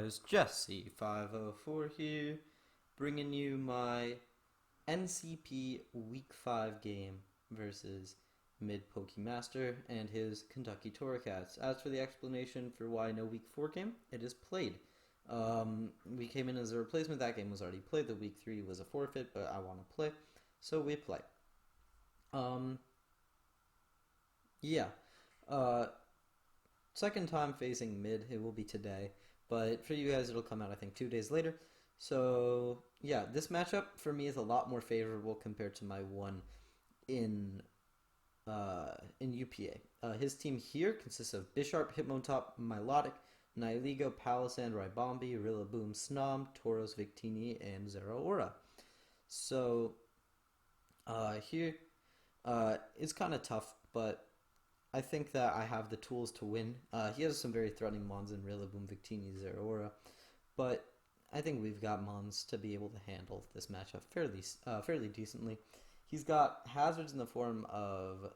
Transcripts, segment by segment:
guys, Jesse504 here, bringing you my NCP Week 5 game versus MidPokeMaster and his Kentucky Torracats. As for the explanation for why no Week 4 game, it is played. We came in as a replacement. That game was already played. The Week 3 was a forfeit, but I want to play, so we play. Yeah. Second time facing mid, it will be today, but for you guys it'll come out I think 2 days later. So yeah, this matchup for me is a lot more favorable compared to my one in UPA. His team here consists of Bisharp, Hitmontop, Milotic, Nihilego, Palisand, Ribombee, Rillaboom, Snom, Tauros, Victini, and Zeraora. So here it's kind of tough, but I think that I have the tools to win. He has some very threatening mons in Rillaboom, Victini, Zeraora, but I think we've got mons to be able to handle this matchup fairly decently. He's got hazards in the form of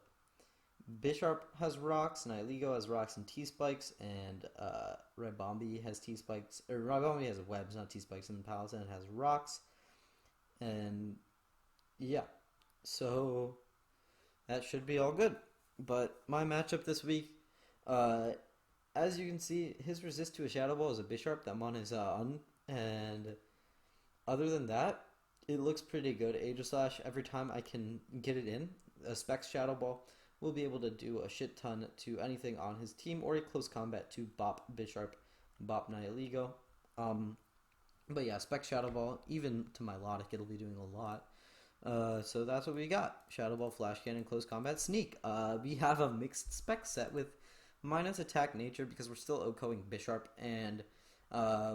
Bisharp has rocks, Nihilego has rocks and T-spikes, and Ribombee has T-spikes, or Ribombee has webs, not T-spikes, and Palisand has rocks, and yeah, so that should be all good. But my matchup this week, as you can see, his resist to a Shadow Ball is a Bisharp. That mon is on, and other than that, it looks pretty good. SwSh, every time I can get it in, a Specs Shadow Ball will be able to do a shit ton to anything on his team, or a close combat to Bop Bisharp, Bop Nihilego. But yeah, Specs Shadow Ball, even to Milotic, it'll be doing a lot. So that's what we got. Shadow Ball, Flash Cannon, Close Combat, Sneak. We have a mixed spec set with minus attack nature because we're still OHKOing Bisharp, and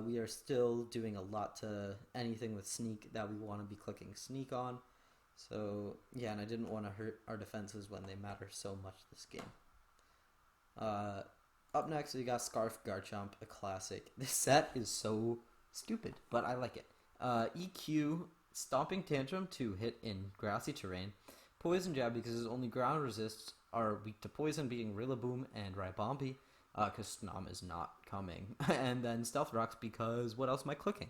we are still doing a lot to anything with Sneak that we want to be clicking Sneak on. So yeah, and I didn't want to hurt our defenses when they matter so much this game. Up next, we got Scarf Garchomp, a classic. This set is so stupid, but I like it. EQ Stomping Tantrum to hit in grassy terrain. Poison Jab because his only ground resists are weak to poison, being Rillaboom and Ribombee, because Snom is not coming. And then Stealth Rocks because what else am I clicking?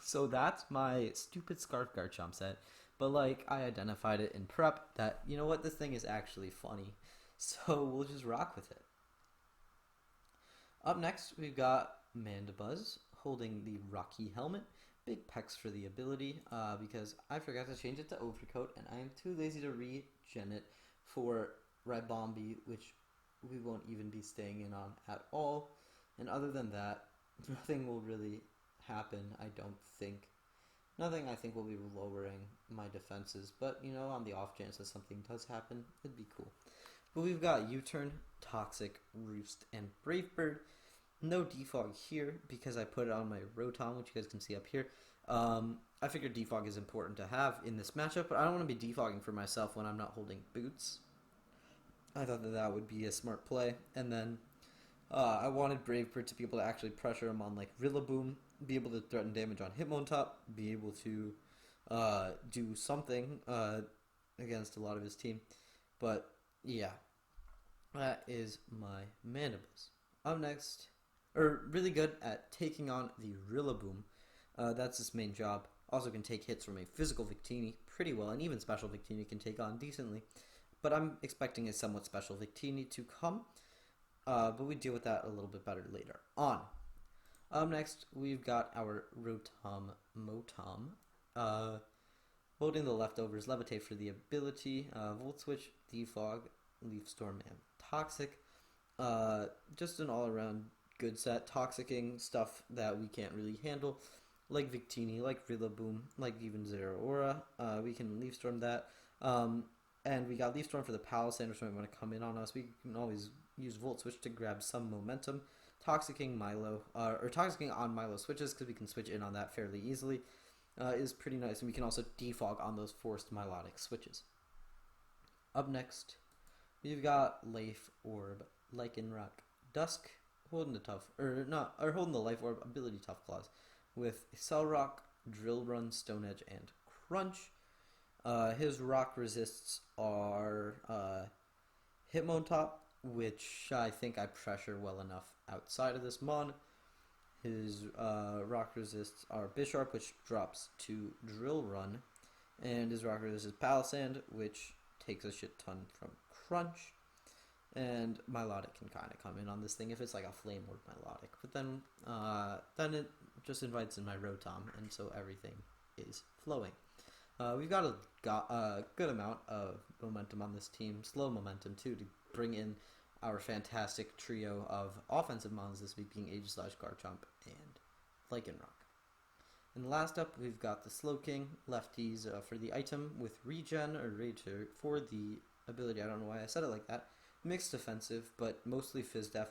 So that's my stupid Scarf Garchomp set. But like, I identified it in prep that, you know what, this thing is actually funny. So we'll just rock with it. Up next, we've got Mandibuzz holding the Rocky Helmet. Big pecs for the ability, because I forgot to change it to Overcoat, and I am too lazy to regen it for Ribombee, which we won't even be staying in on at all. And other than that, nothing will really happen, I don't think. Nothing I think will be lowering my defenses, but, you know, on the off chance that something does happen, it'd be cool. But we've got U-Turn, Toxic, Roost, and Brave Bird. No defog here because I put it on my Rotom, which you guys can see up here. I figured defog is important to have in this matchup, but I don't want to be defogging for myself when I'm not holding boots. I thought that that would be a smart play. And then I wanted Brave Bird to be able to actually pressure him on like Rillaboom, be able to threaten damage on Hitmontop, be able to do something against a lot of his team. But yeah, that is my Mandibuzz. Up next, really good at taking on the Rillaboom. That's his main job. Also can take hits from a physical Victini pretty well, and even special Victini can take on decently. But I'm expecting a somewhat special Victini to come, but we deal with that a little bit better later on. Up next, we've got our Rotom Motom. Holding the leftovers, Levitate for the ability, Volt Switch, Defog, Leaf Storm, and Toxic. Just an all-around good set. Toxicking stuff that we can't really handle, like Victini, like Rillaboom, like even Zeraora. We can Leaf Storm that. And we got Leaf Storm for the Palisand, which might want to come in on us. We can always use Volt Switch to grab some momentum. Toxicking Milo, or Toxicking on Milo switches, because we can switch in on that fairly easily, is pretty nice. And we can also defog on those forced Milotic switches. Up next, we've got Life Orb, Lycanroc, Dusk, holding the Life Orb ability Tough Claws with Cell Rock, Drill Run, Stone Edge, and Crunch. His rock resists are Hitmontop, which I think I pressure well enough outside of this mon. His rock resists are Bisharp, which drops to Drill Run, and his rock resist is Palisand, which takes a shit ton from Crunch. And Milotic can kind of come in on this thing if it's like a Flame Ward Milotic, but then it just invites in my Rotom, and so everything is flowing. We've got a good amount of momentum on this team, slow momentum too, to bring in our fantastic trio of offensive mons this week, being Aegis/Garchomp and Lycanroc. And last up, we've got the Slowking lefties for the item with Regen or Rager for the ability. I don't know why I said it like that. Mixed defensive, but mostly Fizz-Def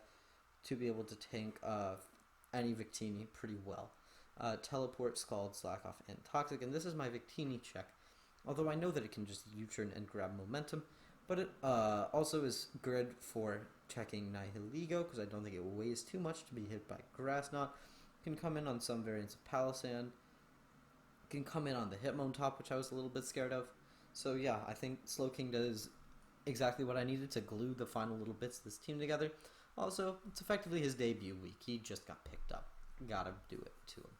to be able to tank any Victini pretty well. Teleport, Scald, Slack Off, and Toxic, and this is my Victini check. Although I know that it can just U-turn and grab momentum, but it also is good for checking Nihilego, because I don't think it weighs too much to be hit by Grass Knot. Can come in on some variants of Palisand. Can come in on the Hitmontop, which I was a little bit scared of. So yeah, I think Slowking does exactly what I needed to glue the final little bits of this team together. Also, it's effectively his debut week. He just got picked up. Gotta do it to him.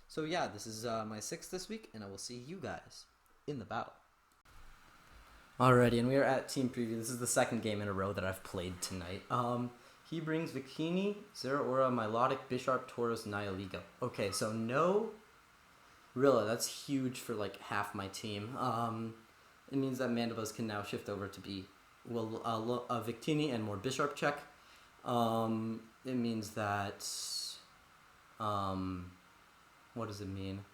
So yeah, this is my 6th this week, and I will see you guys in the battle. Alrighty, and we are at Team Preview. This is the 2nd game in a row that I've played tonight. He brings Victini, Zeraora, Milotic, Bisharp, Tauros, Nihilego. Okay, so no Rilla. That's huge for like half my team. It means that Mandibuzz can now shift over to be a Victini and more Bisharp check. It means that what does it mean?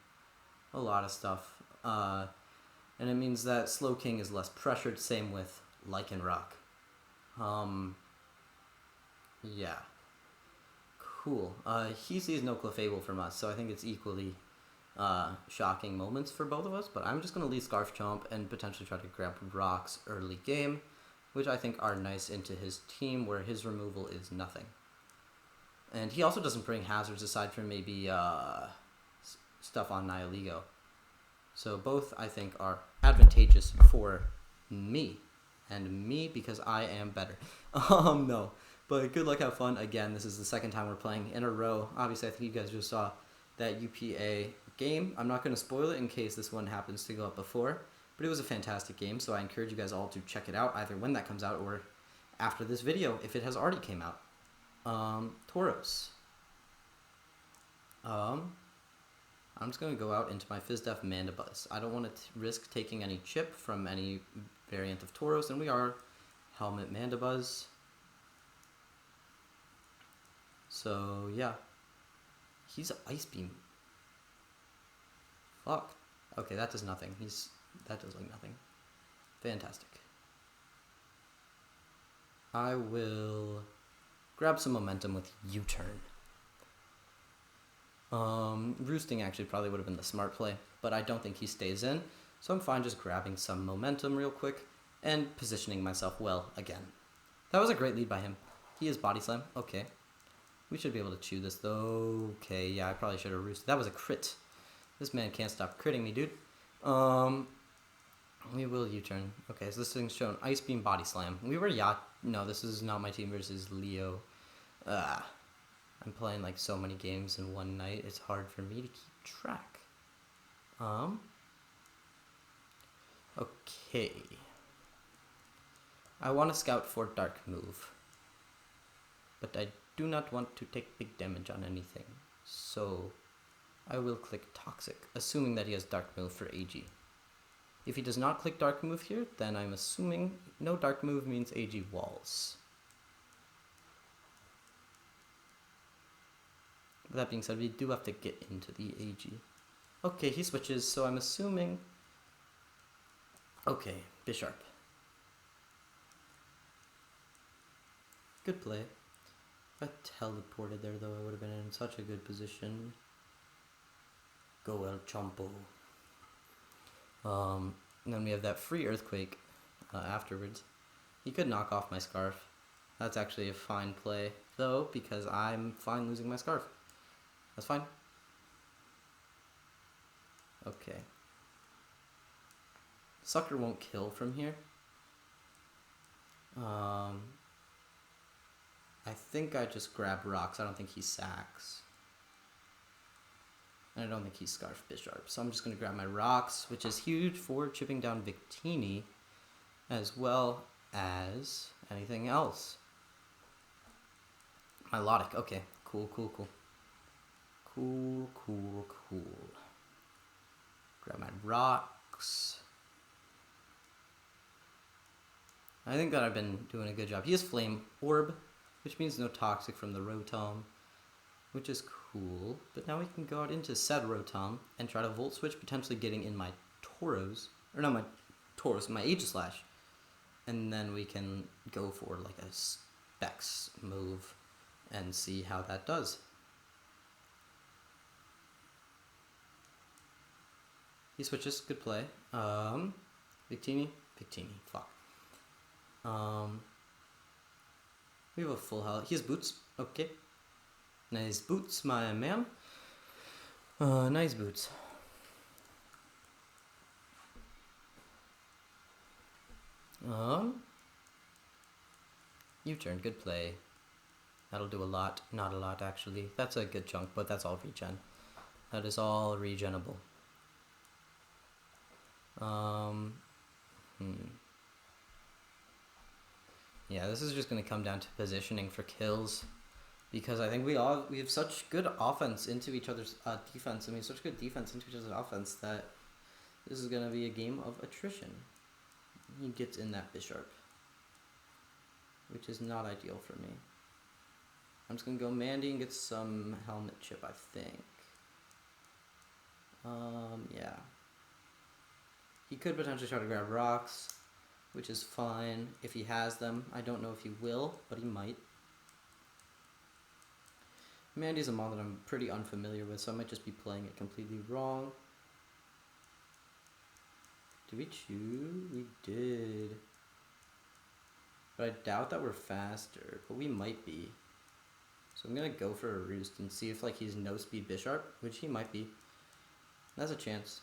A lot of stuff. And it means that Slowking is less pressured. Same with Lycanroc. Yeah. Cool. He sees no Clefable from us, so I think it's equally shocking moments for both of us, but I'm just going to lead Scarf Chomp and potentially try to grab rocks early game, which I think are nice into his team, where his removal is nothing. And he also doesn't bring hazards aside from maybe stuff on Nihilego. So both, I think, are advantageous for me. And me because I am better. No. But good luck, have fun. Again, this is the 2nd time we're playing in a row. Obviously, I think you guys just saw that UPA game. I'm not going to spoil it in case this one happens to go up before. But it was a fantastic game, so I encourage you guys all to check it out, either when that comes out or after this video, if it has already came out. Tauros. I'm just going to go out into my Fizz-Def Mandibuzz. I don't want to risk taking any chip from any variant of Tauros, and we are Helmet Mandibuzz. So, yeah. He's Ice Beam. Fuck. Okay, that does nothing. That does like nothing. Fantastic. I will grab some momentum with U-turn. Roosting actually probably would have been the smart play, but I don't think he stays in, so I'm fine just grabbing some momentum real quick and positioning myself well again. That was a great lead by him. He is Body Slam. Okay. We should be able to chew this though. Okay, yeah, I probably should have roosted. That was a crit. This man can't stop critting me, dude. We will U-turn. Okay, so this thing's shown Ice Beam, Body Slam. We were No, this is not my team versus Leo. I'm playing like so many games in one night. It's hard for me to keep track. Okay. I want to scout for Dark Move, but I do not want to take big damage on anything. So I will click Toxic, assuming that he has Dark Move for AG. If he does not click Dark Move here, then I'm assuming no Dark Move means AG walls. That being said, we do have to get into the AG. Okay, he switches, so I'm assuming... Okay, Bisharp. Good play. If I teleported there, though, I would have been in such a good position. Go El Chompo. And then we have that free Earthquake afterwards. He could knock off my Scarf. That's actually a fine play, though, because I'm fine losing my Scarf. That's fine. Okay. Sucker won't kill from here. I think I just grab rocks. I don't think he sacks. And I don't think he's Scarf Bisharp. So I'm just going to grab my rocks, which is huge for chipping down Victini, as well as anything else. Milotic. Okay. Cool. Grab my rocks. I think that I've been doing a good job. He has Flame Orb, which means no Toxic from the Rotom, which is cool. But now we can go out into said Rotom and try to Volt Switch, potentially getting in my Tauros. Or not my Tauros, my Aegislash. And then we can go for like a Specs move and see how that does. He switches, good play. Victini, fuck. We have a full health. He has boots, okay. Nice boots, my man. Nice boots. U-turn, good play. That'll do a lot. Not a lot, actually. That's a good chunk, but that's all regen. That is all regenable. Yeah, this is just going to come down to positioning for kills. Because I think we have such good offense into each other's defense. I mean, such good defense into each other's offense that this is going to be a game of attrition. He gets in that Bisharp, which is not ideal for me. I'm just going to go Mandy and get some Helmet Chip, I think. Yeah. He could potentially try to grab rocks, which is fine if he has them. I don't know if he will, but he might. Mandy's a mon that I'm pretty unfamiliar with, so I might just be playing it completely wrong. Did we chew? We did. But I doubt that we're faster, but we might be. So I'm going to go for a Roost and see if like he's no speed Bisharp, which he might be. That's a chance.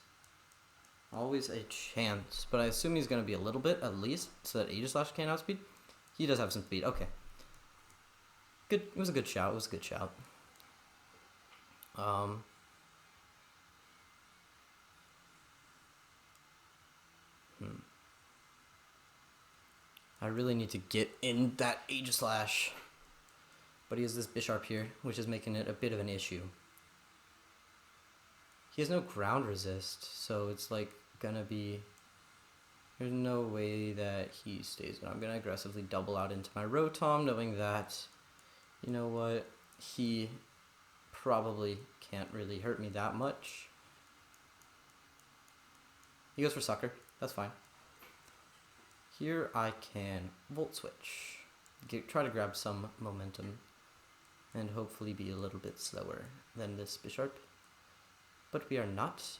Always a chance, but I assume he's going to be a little bit at least, so that Aegislash can't outspeed. He does have some speed, okay. Good, it was a good shout, I really need to get in that Aegislash. But he has this Bisharp here, which is making it a bit of an issue. He has no ground resist, so it's like gonna be... There's no way that he stays. I'm gonna aggressively double out into my Rotom, knowing that, you know what, he probably can't really hurt me that much. He goes for Sucker, that's fine. Here I can Volt Switch, try to grab some momentum, and hopefully be a little bit slower than this Bisharp. But we are not,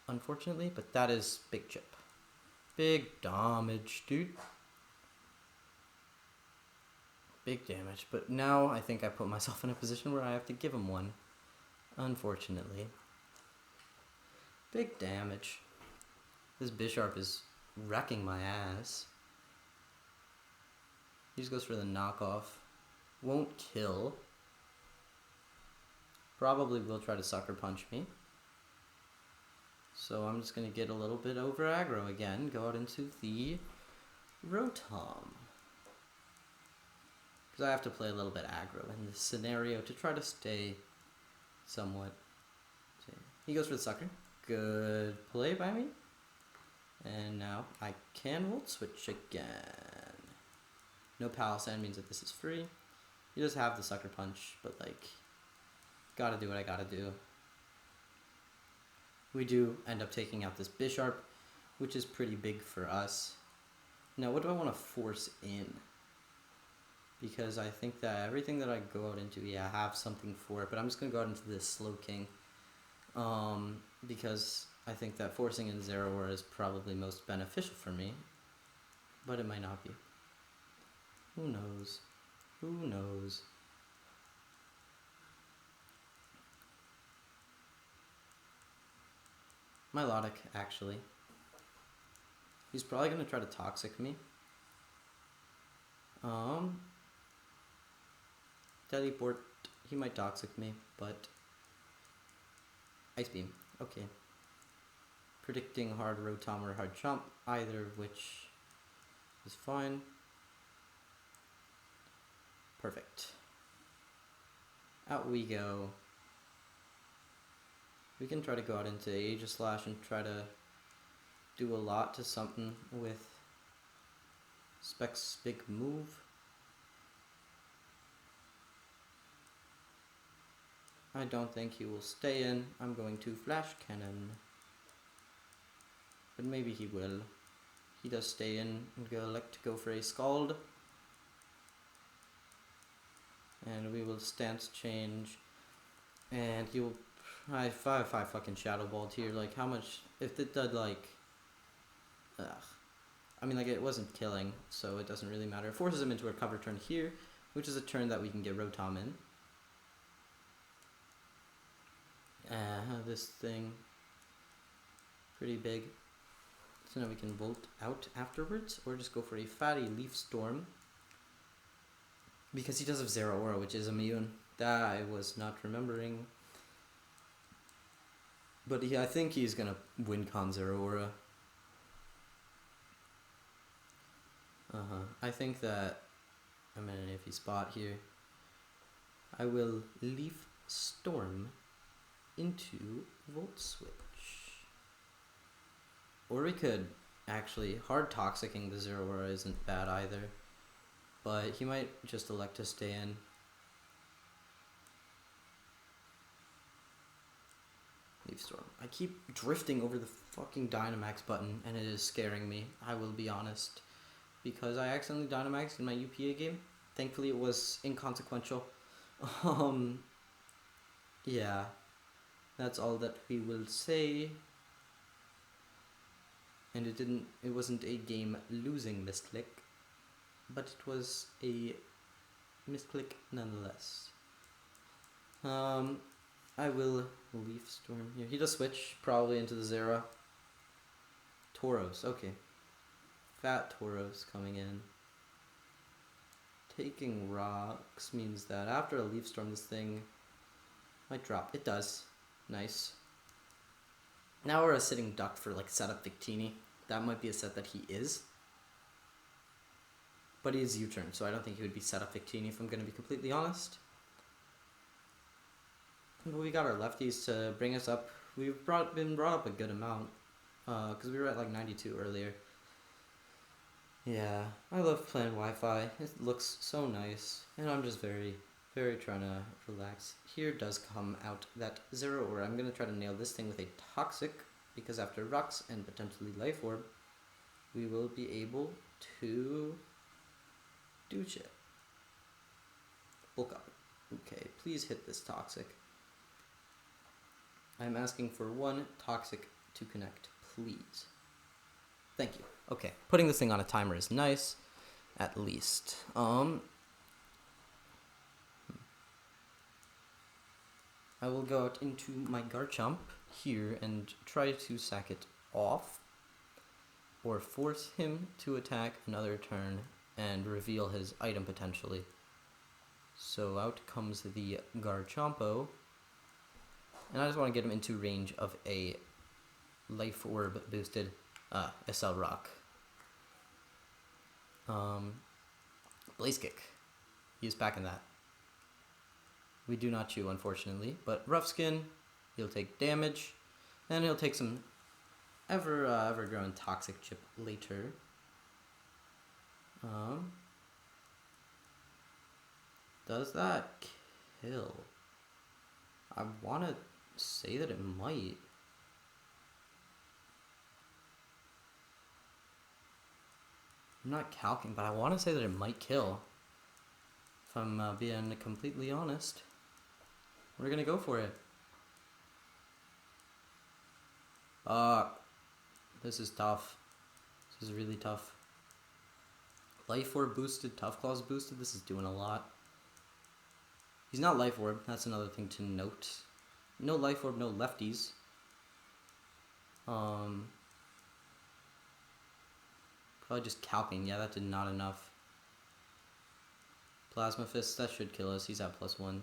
unfortunately, but that is big chip. Big damage, dude. Big damage, but now I think I put myself in a position where I have to give him one, unfortunately. Big damage. This Bisharp is wrecking my ass. He just goes for the knockoff. Won't kill. Probably will try to Sucker Punch me. So I'm just going to get a little bit over aggro again. Go out into the Rotom. Because I have to play a little bit aggro in this scenario to try to stay somewhat. He goes for the Sucker. Good play by me. And now I can Volt Switch again. No Palisand means that this is free. You just have the Sucker Punch, but like, gotta do what I gotta do. We do end up taking out this Bisharp, which is pretty big for us. Now, what do I want to force in? Because I think that everything that I go out into, yeah, I have something for it, but I'm just going to go out into this Slowking. Because I think that forcing in Zeraora is probably most beneficial for me, but it might not be. Who knows? Who knows? Milotic, actually. He's probably going to try to Toxic me. Teleport. He might Toxic me, but Ice Beam. Okay. Predicting hard Rotom or hard Chomp, either of which is fine. Perfect. Out we go. We can try to go out into Aegis Slash and try to do a lot to something with Specs' big move. I don't think he will stay in. I'm going to Flash Cannon. But maybe he will. He does stay in and elect to go for a Scald. And we will stance change. And he will... I fucking Shadow Balled here. Like, how much... If it did, like... Ugh. I mean, like, it wasn't killing, so it doesn't really matter. It forces him into a cover turn here, which is a turn that we can get Rotom in. This thing... Pretty big. So now we can Volt out afterwards, or just go for a fatty Leaf Storm. Because he does have Zeraora, which is immune. That I was not remembering. But I think he's gonna win con Zeraora. I think that I'm in an iffy spot here. I will Leaf Storm into Volt Switch. Or we could actually hard Toxicking the Zeraora isn't bad either. But he might just elect to stay in. Leaf Storm. I keep drifting over the fucking Dynamax button and it is scaring me, I will be honest. Because I accidentally Dynamaxed in my UPA game. Thankfully it was inconsequential. Yeah. That's all that we will say. And it wasn't a game losing misclick, but it was a misclick nonetheless. I will Leaf Storm here. He does switch probably into the Zera. Tauros, okay. Fat Tauros coming in. Taking rocks means that after a Leaf Storm, this thing might drop. It does. Nice. Now we're a sitting duck for like setup Victini. That might be a set that he is. But he is U-turn, so I don't think he would be set up Victini if I'm going to be completely honest. But we got our lefties to bring us up. We've been brought up a good amount. Because we were at like 92 earlier. Yeah, I love playing Wi-Fi. It looks so nice. And I'm just very, very trying to relax. Here does come out that Zeraora. I'm going to try to nail this thing with a Toxic. Because after Rocks and potentially Life Orb, we will be able to do shit. Bulk up. Okay, please hit this Toxic. I'm asking for one Toxic to connect, please. Thank you. Okay, putting this thing on a timer is nice, at least. I will go out into my Garchomp here and try to sack it off, or force him to attack another turn and reveal his item potentially. So out comes the Garchompo, and I just want to get him into range of a Life Orb boosted SL Rock. Blaze Kick. He's back in that. We do not chew, unfortunately, but Rough Skin, he'll take damage, and he'll take some ever-growing Toxic Chip later. Does that kill? I want to say that it might. I'm not calcing, but I want to say that it might kill. If I'm being completely honest. We're going to go for it. This is tough. This is really tough. Life Orb boosted, Tough Claws boosted. This is doing a lot. He's not Life Orb. That's another thing to note. No Life Orb, no lefties. Probably just calcing. Yeah, that did not enough. Plasma Fist, that should kill us. He's at +1.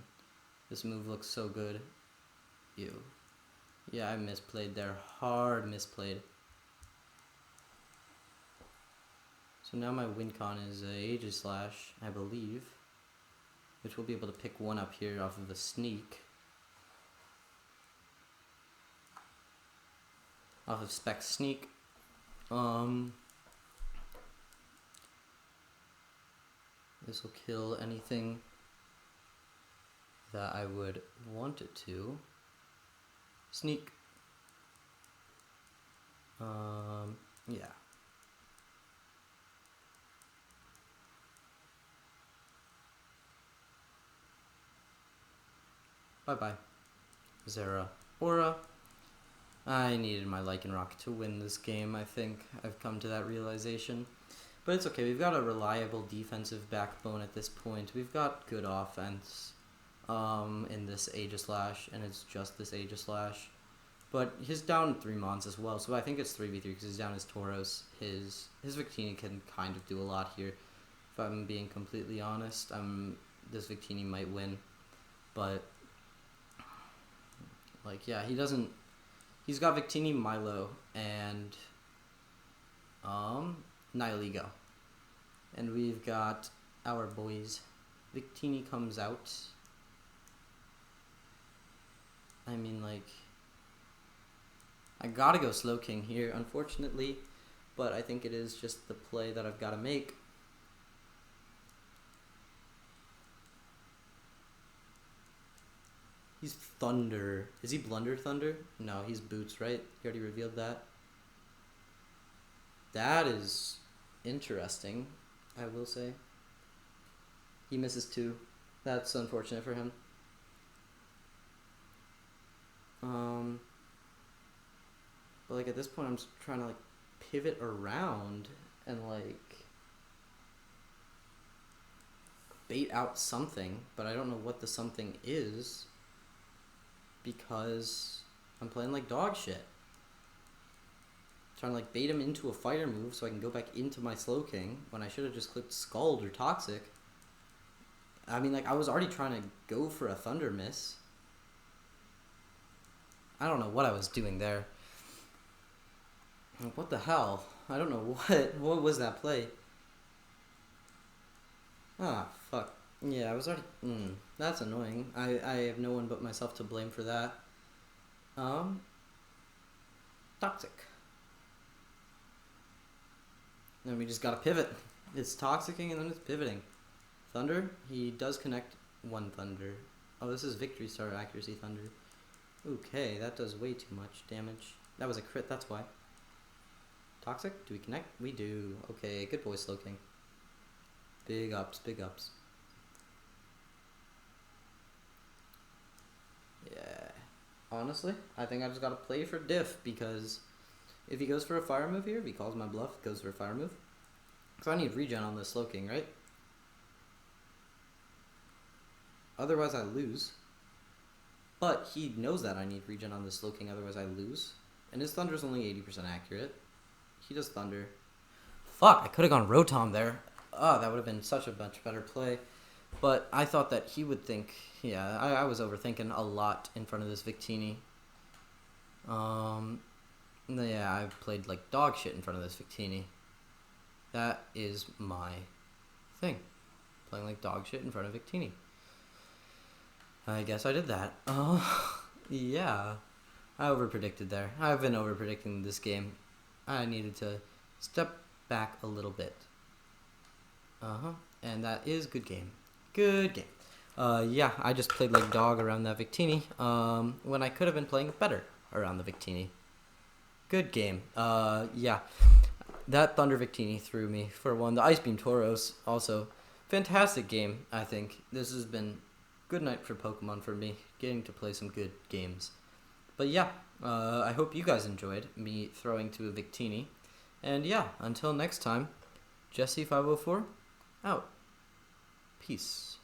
This move looks so good. Ew. Yeah, I misplayed there. Hard misplayed. So now my win con is Aegislash, I believe. Which we'll be able to pick one up here off of a sneak. Off of Spec Sneak. This will kill anything that I would want it to. Sneak. Yeah. Bye-bye. Zera. Aura. I needed my Lycanroc to win this game, I think. I've come to that realization. But it's okay, we've got a reliable defensive backbone at this point. We've got good offense in this Aegislash, and it's just this Aegislash. But he's down 3 mons as well, so I think it's 3v3 because he's down his Tauros. His Victini can kind of do a lot here. If I'm being completely honest, this Victini might win. But, like, yeah, he doesn't... He's got Victini, Milo, and Nihilego. And we've got our boys. Victini comes out. I mean, like, I gotta go Slowking here, unfortunately, but I think it is just the play that I've got to make. He's Thunder. Is he Blunder Thunder? No, he's Boots, right? You already revealed that. That is interesting, I will say. He misses 2. That's unfortunate for him. But like at this point I'm just trying to like pivot around and like bait out something, but I don't know what the something is because I'm playing like dog shit. Trying to like bait him into a fighter move so I can go back into my Slowking when I should have just clicked Scald or Toxic. I mean, like, I was already trying to go for a Thunder Miss. I don't know what I was doing there. What the hell? I don't know what was that play? Ah, fuck. Yeah, I was already... that's annoying. I have no one but myself to blame for that. Toxic. And we just gotta pivot. It's Toxicing and then it's pivoting. Thunder, he does connect one Thunder. Oh, this is Victory Star Accuracy Thunder. Okay, that does way too much damage. That was a crit, that's why. Toxic, do we connect? We do. Okay, good boy, Slowking. Big ups, big ups. Yeah. Honestly, I think I just gotta play for diff because if he goes for a fire move here, if he calls my bluff, goes for a fire move. So I need regen on this Slowking, right? Otherwise I lose. But he knows that I need regen on this Slowking, otherwise I lose. And his Thunder is only 80% accurate. He does Thunder. Fuck, I could have gone Rotom there. Oh, that would have been such a much better play. But I thought that he would think... Yeah, I was overthinking a lot in front of this Victini. Yeah, I played like dog shit in front of this Victini. That is my thing. Playing like dog shit in front of Victini. I guess I did that. Yeah. I overpredicted there. I've been overpredicting this game. I needed to step back a little bit. And that is good game. Good game. Yeah, I just played like dog around that Victini. When I could have been playing better around the Victini. Good game. Yeah. That Thunder Victini threw me for one. The Ice Beam Tauros also. Fantastic game, I think. This has been good night for Pokemon for me. Getting to play some good games. But yeah, I hope you guys enjoyed me throwing to a Victini. And yeah, until next time, Jesse504, out. Peace.